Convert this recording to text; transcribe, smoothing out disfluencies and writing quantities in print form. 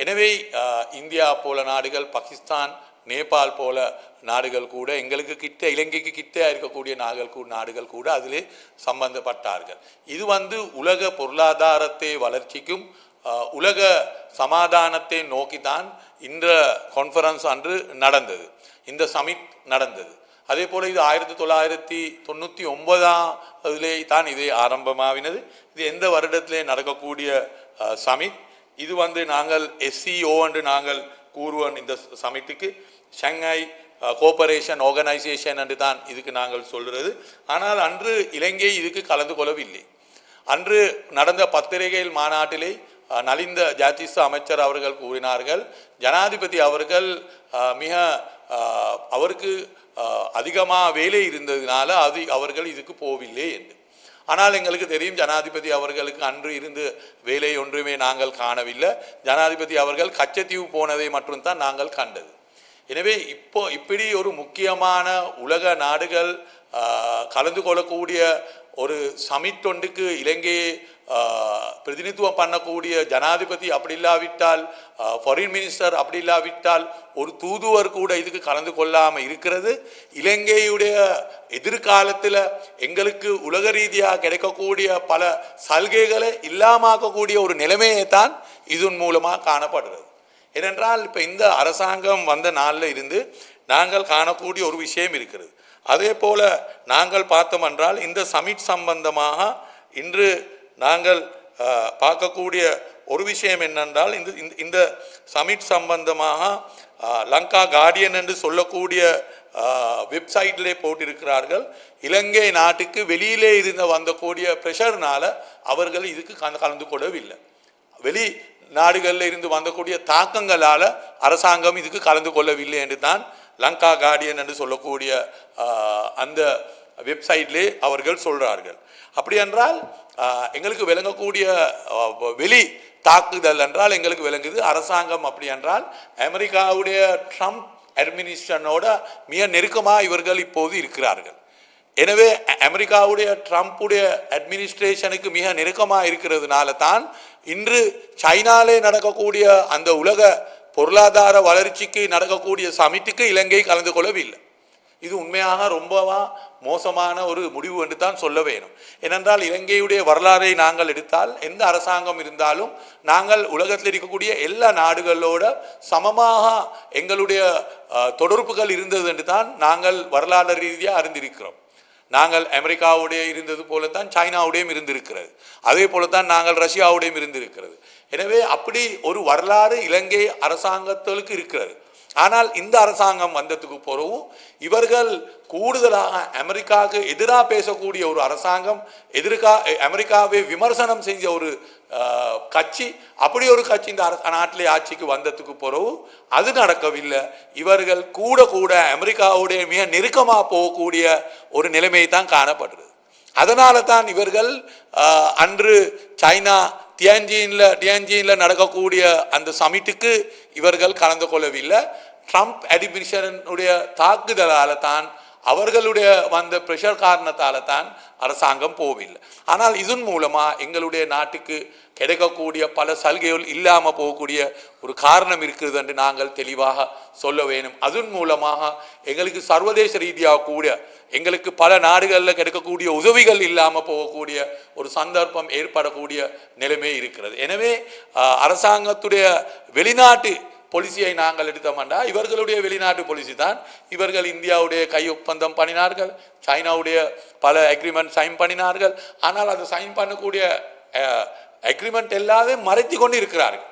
எனவே இந்தியா போல நாடுகள், பாகிஸ்தான், நேபாள் போல நாடுகள் கூட எங்களுக்கு கிட்ட, இலங்கைக்கு கிட்ட இருக்கக்கூடிய நாடுகள் கூட அதிலே சம்பந்தப்பட்டார்கள். இது உலக பொருளாதாரத்தை வளர்ச்சிக்கும் உலக சமாதானத்தை நோக்கித்தான் இந்த கான்ஃபரன்ஸ் அன்று நடந்தது, இந்த சமிட் நடந்தது. அதே போல் இது 1999 தான் இது ஆரம்பமாகினது. இது எந்த வருடத்திலே நடக்கக்கூடிய சமிட். இது நாங்கள் SCO என்று நாங்கள் கூறுவோம். இந்த சமிட்டுக்கு ஷங்காய் கோஆபரேஷன் ஆர்கனைசேஷன் என்று தான் இதுக்கு நாங்கள் சொல்கிறது. ஆனால் அன்று இலங்கை இதுக்கு கலந்து கொள்ளவில்லை. அன்று நடந்த பத்திரிகையில் மாநாட்டிலே நலிந்த ஜாதிச அமைச்சர் அவர்கள் கூறினார்கள், ஜனாதிபதி அவர்கள் அவருக்கு அதிகமாக வேலை இருந்ததுனால அவர்கள் இதுக்கு போவில்லை என்று. ஆனால் எங்களுக்கு தெரியும், ஜனாதிபதி அவர்களுக்கு அன்று இருந்து வேலை ஒன்றுமே நாங்கள் காணவில்லை. ஜனாதிபதி அவர்கள் கச்சத்தீவு போனதை மட்டும்தான் நாங்கள் கண்டது. எனவே இப்படி ஒரு முக்கியமான உலக நாடுகள் கலந்து கொள்ளக்கூடிய ஒரு சமிட் ஒன்றுக்கு இலங்கையை பிரதிநிதித்துவம் பண்ணக்கூடிய ஜனாதிபதி அப்படி இல்லாவிட்டால், ஃபாரின் மினிஸ்டர் அப்படி இல்லாவிட்டால், ஒரு தூதுவர் கூட இதுக்கு கலந்து கொள்ளாமல் இருக்கிறது இலங்கையுடைய எதிர்காலத்தில் எங்களுக்கு உலக ரீதியாக கிடைக்கக்கூடிய பல சலுகைகளை இல்லாமக்கக்கூடிய ஒரு நிலைமையை தான் இதன் மூலமாக காணப்படுகிறது. ஏனென்றால் இப்போ இந்த அரசாங்கம் வந்த நாளில் இருந்து நாங்கள் காணக்கூடிய ஒரு விஷயம் இருக்கிறது. அதே போல் நாங்கள் பார்த்தோம் என்றால், இந்த சமிட் சம்பந்தமாக இன்று நாங்கள் பார்க்கக்கூடிய ஒரு விஷயம் என்னென்றால், இந்த சமிட் சம்பந்தமாக லங்கா கார்டியன் என்று சொல்லக்கூடிய வெப்சைட்டிலே போட்டிருக்கிறார்கள். இலங்கை நாட்டுக்கு வெளியிலே இருந்து வந்தக்கூடிய ப்ரெஷர்னால் அவர்கள் இதுக்கு கலந்து கொள்ளவில்லை. வெளி நாடுகளில் இருந்து வந்தக்கூடிய தாக்கங்களால் அரசாங்கம் இதுக்கு கலந்து கொள்ளவில்லை என்று தான் லங்கா கார்டியன் என்று சொல்லக்கூடிய அந்த வெப்சைட்லே அவர்கள் சொல்கிறார்கள். அப்படி என்றால் எங்களுக்கு விளங்கக்கூடிய வெளி தாக்குதல் என்றால் எங்களுக்கு விளங்குது அரசாங்கம். அப்படி என்றால் அமெரிக்காவுடைய ட்ரம்ப் அட்மினிஸ்ட்ரேஷனோட மிக நெருக்கமாக இவர்கள் இப்போது இருக்கிறார்கள். எனவே அமெரிக்காவுடைய ட்ரம்ப்புடைய அட்மினிஸ்ட்ரேஷனுக்கு மிக நெருக்கமாக இருக்கிறதுனால தான் இன்று சைனாலே நடக்கக்கூடிய அந்த உலக பொருளாதார வளர்ச்சிக்கு நடக்கக்கூடிய சமிட்டுக்கு இலங்கை கலந்து கொள்ளவில்லை. இது உண்மையாக ரொம்பவா மோசமான ஒரு முடிவு என்று தான் சொல்ல வேணும். ஏனென்றால் இலங்கையுடைய வரலாறை நாங்கள் எடுத்தால், எந்த அரசாங்கம் இருந்தாலும் நாங்கள் உலகத்தில் இருக்கக்கூடிய எல்லா நாடுகளோட சமமாக எங்களுடைய தொடர்புகள் இருந்தது என்று தான் நாங்கள் வரலாறு ரீதியாக அறிந்திருக்கிறோம். நாங்கள் அமெரிக்காவுடைய இருந்தது போலத்தான் சைனாவுடையும் இருந்திருக்கிறது. அதே போலத்தான் நாங்கள் ரஷ்யாவுடையும் இருந்திருக்கிறது. எனவே அப்படி ஒரு வரலாறு இலங்கை அரசாங்கத்திற்கு இருக்கிறது. ஆனால் இந்த அரசாங்கம் வந்ததுக்கு பிறகும் இவர்கள் கூடுதலாக அமெரிக்காவுக்கு எதிராக பேசக்கூடிய ஒரு அரசாங்கம், அமெரிக்காவை விமர்சனம் செஞ்ச ஒரு கட்சி, அப்படி ஒரு கட்சி இந்த நாட்டிலே ஆட்சிக்கு வந்ததுக்கு பிறகு அது நடக்கவில்லை. இவர்கள் கூட கூட அமெரிக்காவுடைய மிக நெருக்கமாக போகக்கூடிய ஒரு நிலைமை தான் காணப்படுறது. அதனால தான் இவர்கள் அன்று சைனா டியான்ஜினில் நடக்கக்கூடிய அந்த சமிட்டுக்கு இவர்கள் கலந்து கொள்ளவில்லை. ட்ரம்ப் அட்மினிஸ்ட்ரேஷனுடைய தாக்குதலால் தான், அவர்களுடைய வந்த ப்ரெஷர் காரணத்தால் தான் அரசாங்கம் போகவில்லை. ஆனால் இதன் மூலமாக எங்களுடைய நாட்டுக்கு கிடைக்கக்கூடிய பல சலுகைகள் இல்லாமல் போகக்கூடிய ஒரு காரணம் இருக்கிறது என்று நாங்கள் தெளிவாக சொல்ல வேணும். அதன் மூலமாக எங்களுக்கு சர்வதேச ரீதியாக கூட எங்களுக்கு பல நாடுகளில் கிடைக்கக்கூடிய உதவிகள் இல்லாமல் போகக்கூடிய ஒரு சந்தர்ப்பம் ஏற்படக்கூடிய நிலைமை இருக்கிறது. எனவே அரசாங்கத்துடைய வெளிநாட்டு பாலிசியை நாங்கள் எடுத்தோம்னா, இவர்களுடைய வெளிநாட்டு பாலிசி தான். இவர்கள் இந்தியாவுடைய கையொப்பந்தம் பண்ணினார்கள், சைனாவுடைய பல அக்ரிமெண்ட் சைன் பண்ணினார்கள். ஆனால் அது சைன் பண்ணக்கூடிய அக்ரிமெண்ட் எல்லாமே மறைத்து கொண்டு இருக்கிறார்கள்.